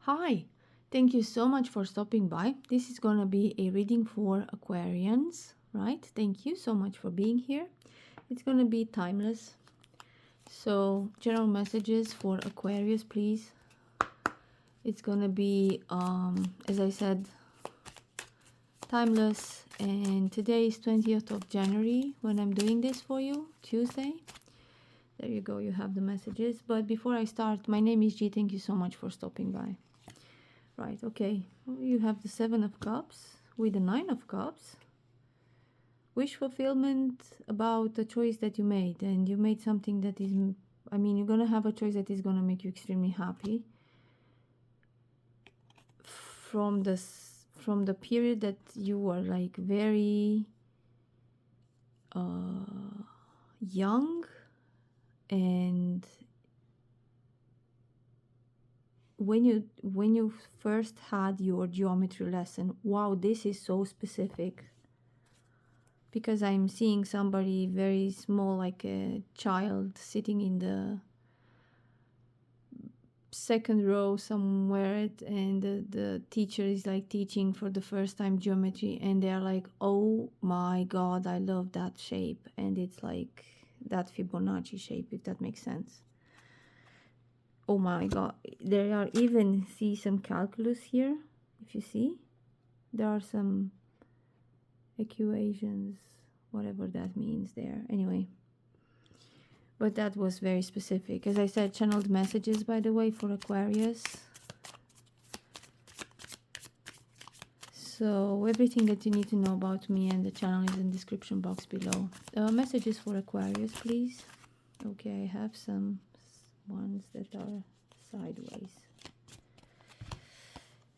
Hi, thank you so much for stopping by. This is going to be a reading for Aquarians, right? Thank you so much for being here. It's going to be timeless. So, general messages for Aquarius, please. It's going to be, as I said, timeless. And today is 20th of January when I'm doing this for you, Tuesday. There you go, you have the messages. But before I start, my name is G. Thank you so much for stopping by. Right, okay. You have the Seven of Cups with the Nine of Cups. Wish fulfillment about the choice that you made. And you made something that is, you're going to have a choice that is going to make you extremely happy. From the period that you were like very young, and when you first had your geometry lesson. Wow, this is so specific, because I'm seeing somebody very small, like a child, sitting in the second row somewhere, and the teacher is like teaching for the first time geometry, and they're like, oh my god, I love that shape. And it's like that Fibonacci shape, if that makes sense. Oh my god, there are even, see, some calculus here. If you see, there are some equations, whatever that means there. Anyway, but that was very specific. As I said, channeled messages, by the way, for Aquarius. So everything that you need to know about me and the channel is in the description box below. Messages for Aquarius, please. Okay, I have some ones that are sideways,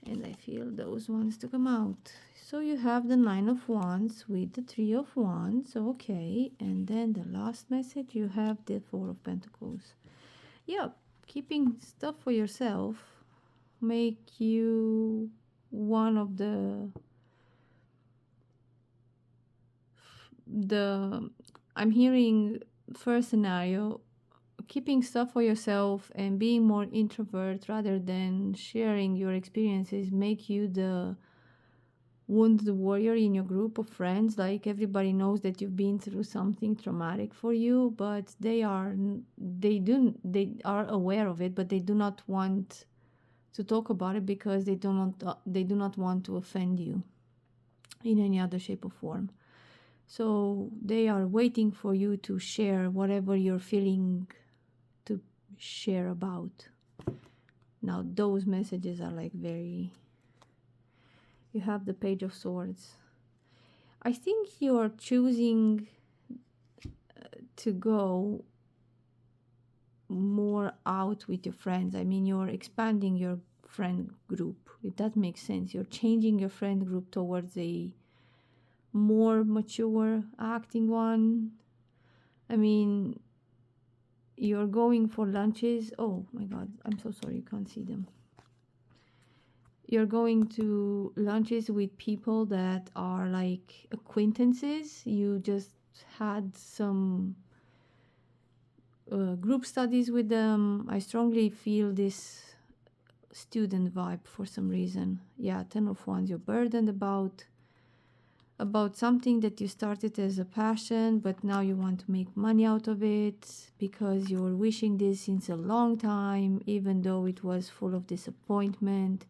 and I feel those ones to come out. So you have the Nine of Wands with the Three of Wands, okay, and then the last message you have the Four of Pentacles. Yeah, keeping stuff for yourself make you one of the I'm hearing first scenario, keeping stuff for yourself and being more introvert rather than sharing your experiences make you the wounded warrior in your group of friends. Like, everybody knows that you've been through something traumatic for you, but they are aware of it, but they do not want to talk about it because they do not want to offend you in any other shape or form. So they are waiting for you to share whatever you're feeling to share about. Now those messages are like very, you have the Page of Swords. I think you're choosing to go more out with your friends. I mean, you're expanding your friend group, if that makes sense. You're changing your friend group towards a more mature acting one. I mean, you're going for lunches. Oh my god, I'm so sorry, you can't see them. You're going to lunches with people that are like acquaintances. You just had some group studies with them. I strongly feel this student vibe for some reason. Yeah, Ten of Wands, you're burdened about something that you started as a passion, but now you want to make money out of it because you're wishing this since a long time, even though it was full of disappointment.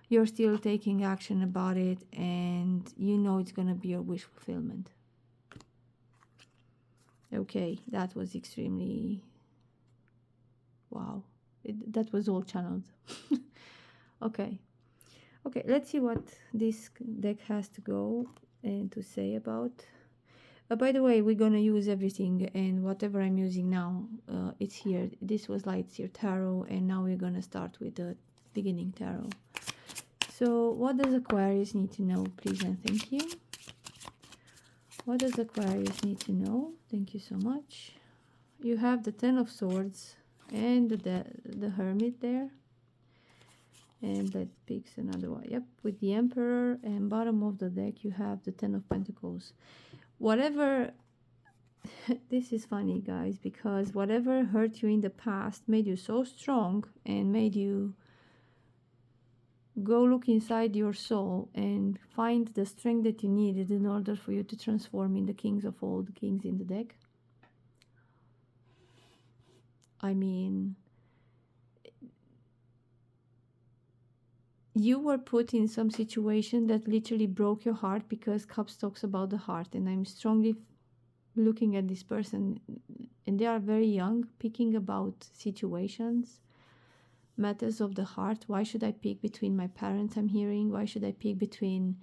You're still taking action about it, and you know it's going to be your wish fulfillment. Okay, that was extremely, wow, that was all channeled. Okay, let's see what this deck has to go and to say about. By the way, we're gonna use everything, and whatever I'm using now, it's here. This was Lightseer Tarot, and now we're gonna start with the beginning tarot. So what does Aquarius need to know, please and thank you? What does Aquarius need to know? Thank you so much. You have the Ten of Swords and the Hermit there. And that picks another one. Yep, with the Emperor, and bottom of the deck you have the Ten of Pentacles. Whatever, this is funny, guys, because whatever hurt you in the past made you so strong and made you Go look inside your soul and find the strength that you needed in order for you to transform in the kings of all the kings in the deck. I mean, you were put in some situation that literally broke your heart, because Cups talks about the heart, and I'm strongly looking at this person, and they are very young, picking about situations, matters of the heart. Why should I pick between my parents? I'm hearing, why should I pick between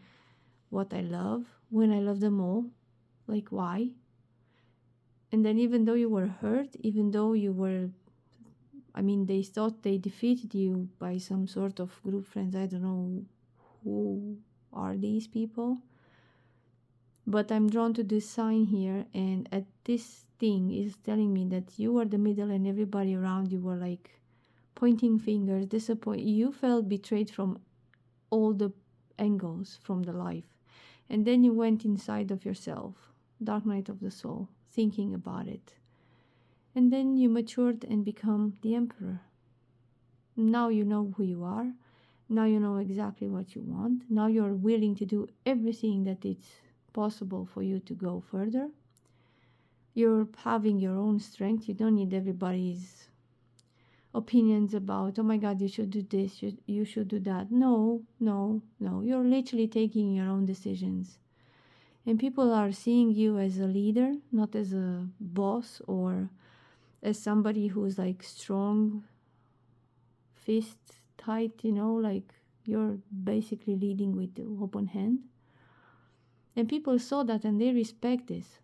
what I love when I love them all? Like, why? And then even though you were hurt, even though you were, I mean, they thought they defeated you by some sort of group friends. I don't know who are these people, but I'm drawn to this sign here, and at this thing is telling me that you were the middle and everybody around you were like pointing fingers, disappointed. You felt betrayed from all the angles from the life. And then you went inside of yourself, dark night of the soul, thinking about it. And then you matured and become the emperor. Now you know who you are. Now you know exactly what you want. Now you're willing to do everything that it's possible for you to go further. You're having your own strength. You don't need everybody's opinions about, oh my God, you should do this, you should do that. No. You're literally taking your own decisions. And people are seeing you as a leader, not as a boss or as somebody who's like strong, fist tight, like you're basically leading with the open hand. And people saw that and they respect this.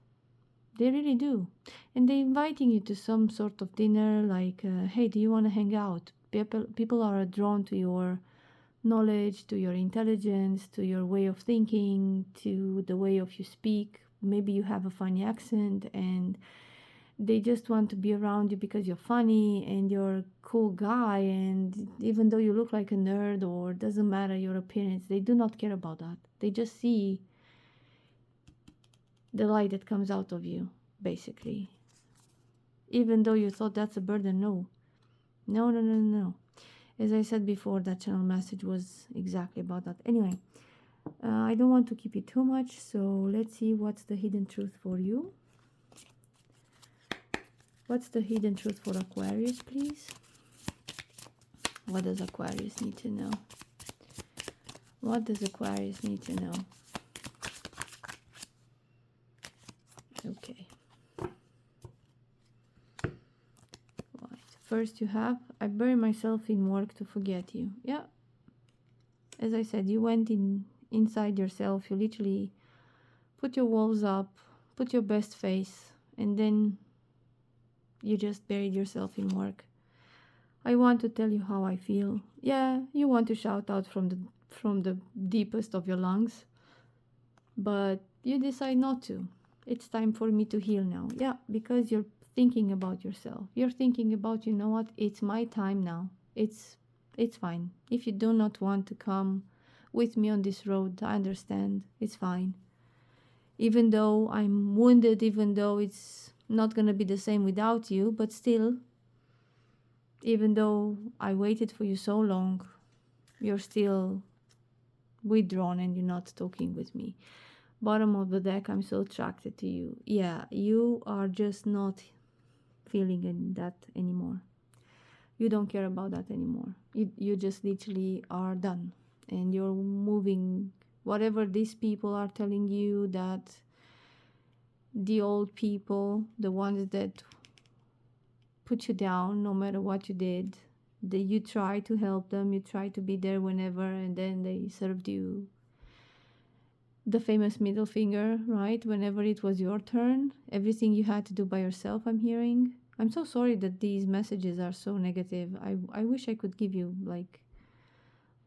They really do. And they're inviting you to some sort of dinner, like, hey, do you want to hang out? People are drawn to your knowledge, to your intelligence, to your way of thinking, to the way of you speak. Maybe you have a funny accent, and they just want to be around you because you're funny and you're a cool guy. And even though you look like a nerd, or doesn't matter your appearance, they do not care about that. They just see the light that comes out of you, basically. Even though you thought that's a burden, no. As I said before, that channel message was exactly about that. Anyway, I don't want to keep it too much, so let's see what's the hidden truth for you. What's the hidden truth for Aquarius, please? What does Aquarius need to know? What does Aquarius need to know? Okay. Right. First you have, I bury myself in work to forget you. Yeah. As I said, you went inside yourself. You literally put your walls up, put your best face, and then you just buried yourself in work. I want to tell you how I feel. Yeah, you want to shout out from the deepest of your lungs, but you decide not to. It's time for me to heal now. Yeah, because you're thinking about yourself. You're thinking about, you know what, it's my time now. It's fine. If you do not want to come with me on this road, I understand. It's fine. Even though I'm wounded, even though it's not going to be the same without you, but still, even though I waited for you so long, you're still withdrawn and you're not talking with me. Bottom of the deck, I'm so attracted to you. Yeah, you are just not feeling that anymore. You don't care about that anymore. You just literally are done. And you're moving, whatever these people are telling you, that the old people, the ones that put you down no matter what you did, that you try to help them, you try to be there whenever, and then they served you the famous middle finger, right? Whenever it was your turn, everything you had to do by yourself, I'm hearing. I'm so sorry that these messages are so negative. I wish I could give you like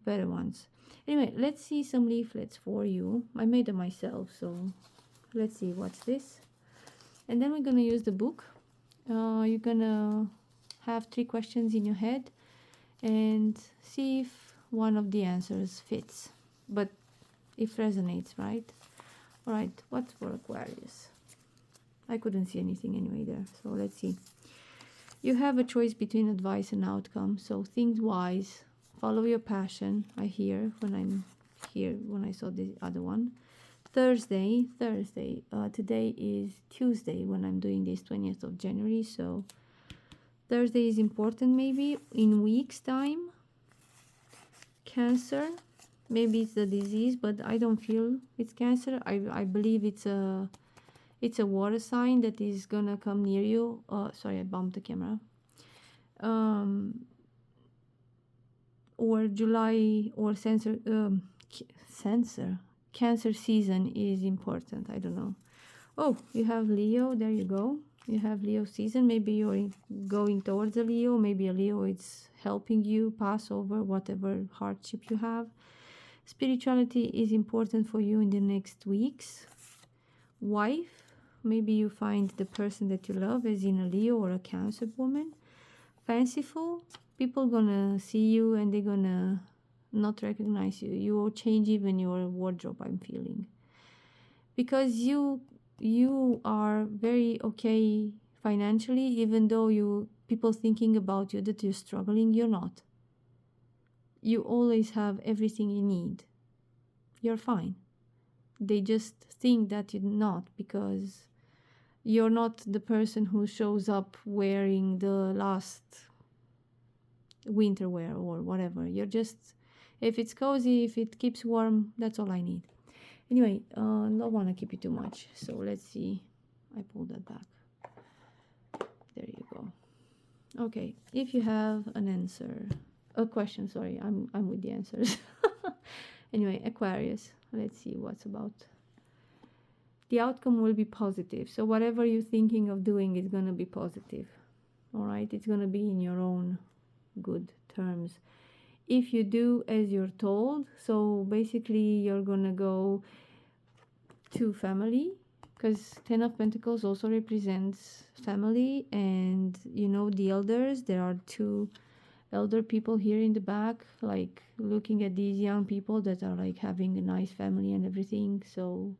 better ones. Anyway, let's see some leaflets for you. I made them myself, so let's see what's this. And then we're gonna use the book. You're gonna have 3 questions in your head and see if one of the answers fits, but if resonates, right? All right, what's for Aquarius? I couldn't see anything anyway there, so let's see. You have a choice between advice and outcome, so think wise. Follow your passion. I hear when I'm here, when I saw the other one. Thursday. Today is Tuesday when I'm doing this, 20th of January. So Thursday is important, maybe in weeks time. Cancer. Maybe it's the disease, but I don't feel it's cancer. I believe it's a water sign that is gonna come near you. Sorry, I bumped the camera. Or July or Cancer season is important. I don't know. Oh, you have Leo. There you go. You have Leo season. Maybe you're going towards a Leo. Maybe a Leo is helping you pass over whatever hardship you have. Spirituality is important for you in the next weeks. Wife. Maybe you find the person that you love as in a Leo or a Cancer woman. Fanciful. People gonna see you and they're gonna not recognize you. You will change even your wardrobe, I'm feeling. Because you are very okay financially, even though people thinking about you that you're struggling, you're not. You always have everything you need. You're fine. They just think that you're not, because you're not the person who shows up wearing the last winter wear or whatever. You're just, if it's cozy, if it keeps warm, that's all I need. Anyway, don't want to keep you too much, so let's see. I pulled that back. There you go. Okay, if you have a question, sorry, I'm with the answers. Anyway, Aquarius, let's see what's about. The outcome will be positive. So whatever you're thinking of doing is going to be positive. All right, it's going to be in your own good terms if you do as you're told. So basically you're gonna go to family, because 10 of Pentacles also represents family, and you know the elders. There are 2 elder people here in the back, like looking at these young people that are like having a nice family and everything. So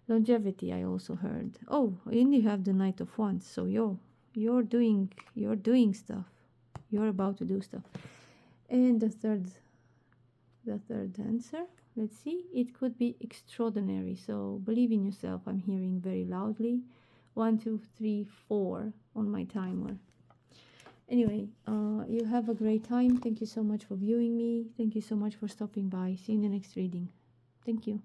longevity, I also heard. Oh, and you have the Knight of Wands. So you're doing stuff. You're about to do stuff. And the third answer, let's see, it could be extraordinary. So believe in yourself. I'm hearing very loudly. 1 2 3 4 on my timer. Anyway, you have a great time. Thank you so much for viewing me. Thank you so much for stopping by. See you in the next reading. Thank you.